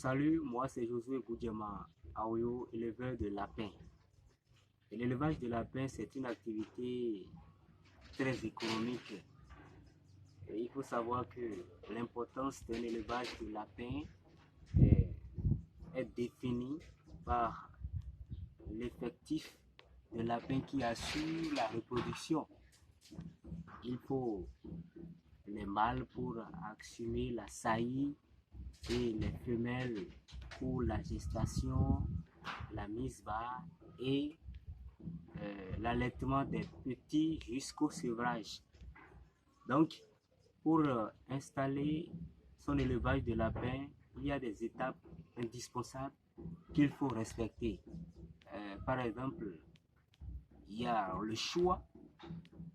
Salut, moi c'est Josué Boudjema Aoyo, éleveur de lapins. Et l'élevage de lapins, c'est une activité très économique. Et il faut savoir que l'importance d'un élevage de lapins est, est définie par l'effectif de lapins qui assure la reproduction. Il faut les mâles pour assumer la saillie et les femelles pour la gestation, la mise bas et l'allaitement des petits jusqu'au sevrage. Donc, pour installer son élevage de lapins, il y a des étapes indispensables qu'il faut respecter. Par exemple, il y a le choix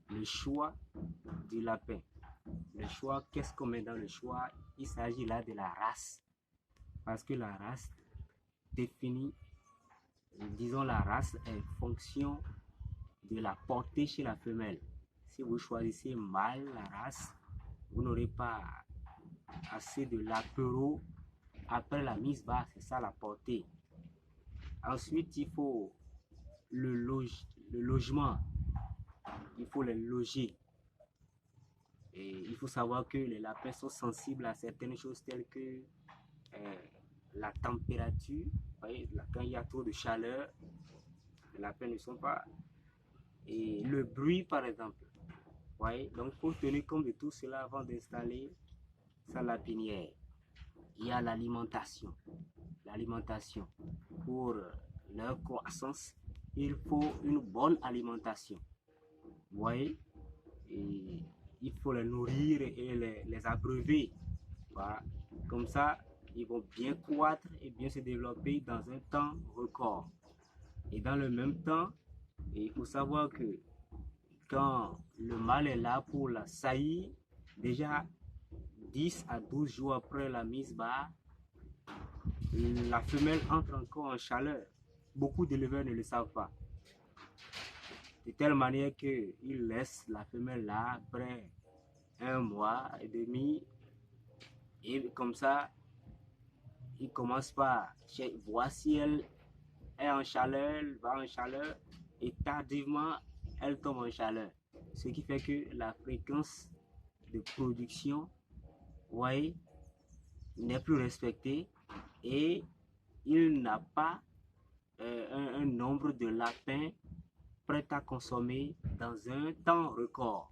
du lapin. Le choix, qu'est-ce qu'on met dans le choix? Il s'agit là de la race. Parce que la race définit, disons la race est fonction de la portée chez la femelle. Si vous choisissez mal la race, vous n'aurez pas assez de l'apéro après la mise bas, c'est ça la portée. Ensuite, il faut le logement. Il faut les loger. Et il faut savoir que les lapins sont sensibles à certaines choses telles que la température. Voyez, quand il y a trop de chaleur, les lapins ne sont pas. Et le bruit, par exemple. Voyez, donc il faut tenir compte de tout cela avant d'installer sa lapinière. Il y a l'alimentation. L'alimentation. Pour leur croissance, il faut une bonne alimentation. Vous voyez, et il faut les nourrir et les abreuver. Voilà. Comme ça, ils vont bien croître et bien se développer dans un temps record. Et dans le même temps, il faut savoir que quand le mâle est là pour la saillie, déjà 10 à 12 jours après la mise bas, la femelle entre encore en chaleur. Beaucoup d'éleveurs ne le savent pas. De telle manière qu'ils laissent la femelle là après un mois et demi. Et comme ça, ils commencent par voir si elle est en chaleur, va en chaleur, et tardivement, elle tombe en chaleur. Ce qui fait que la fréquence de production, voyez, n'est plus respectée et il n'a pas un nombre de lapins prêts à consommer dans un temps record.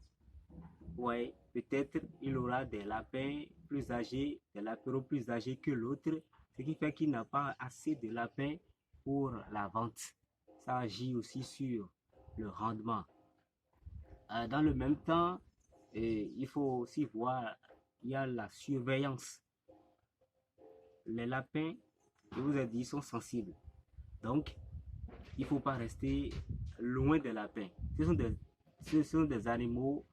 Ouais, peut-être il aura des lapins plus âgés, des lapins plus âgés que l'autre, ce qui fait qu'il n'a pas assez de lapins pour la vente. Ça agit aussi sur le rendement. Dans le même temps, il faut aussi voir, il y a la surveillance. Les lapins, je vous ai dit, sont sensibles. Donc, il ne faut pas rester loin des lapins. Ce sont des animaux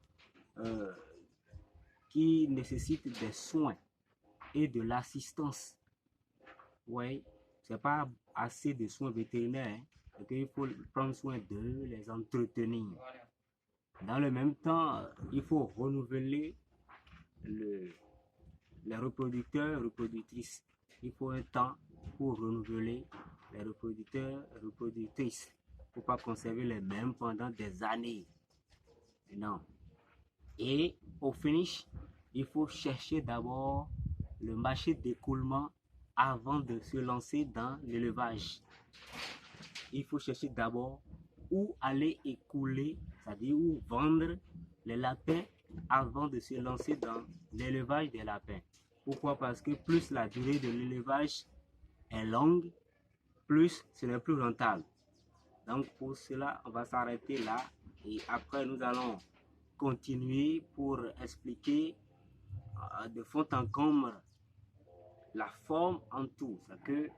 qui nécessitent des soins et de l'assistance. Oui, c'est pas assez de soins vétérinaires. Hein, donc il faut prendre soin d'eux, les entretenir. Dans le même temps, il faut renouveler les reproducteurs, reproductrices. Il faut un temps pour renouveler les reproducteurs, reproductrices. Il ne faut pas conserver les mêmes pendant des années. Non. Et au finish, il faut chercher d'abord le marché d'écoulement avant de se lancer dans l'élevage. Il faut chercher d'abord où aller écouler, c'est-à-dire où vendre les lapins avant de se lancer dans l'élevage des lapins. Pourquoi? Parce que plus la durée de l'élevage est longue, plus ce n'est plus rentable. Donc pour cela, on va s'arrêter là et après nous allons continuer pour expliquer de fond en comble la forme en tout, c'est que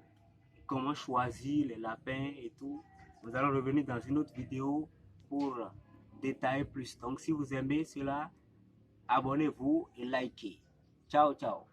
comment choisir les lapins et tout. Nous allons revenir dans une autre vidéo pour détailler plus. Donc si vous aimez cela, abonnez-vous et likez. Ciao, ciao.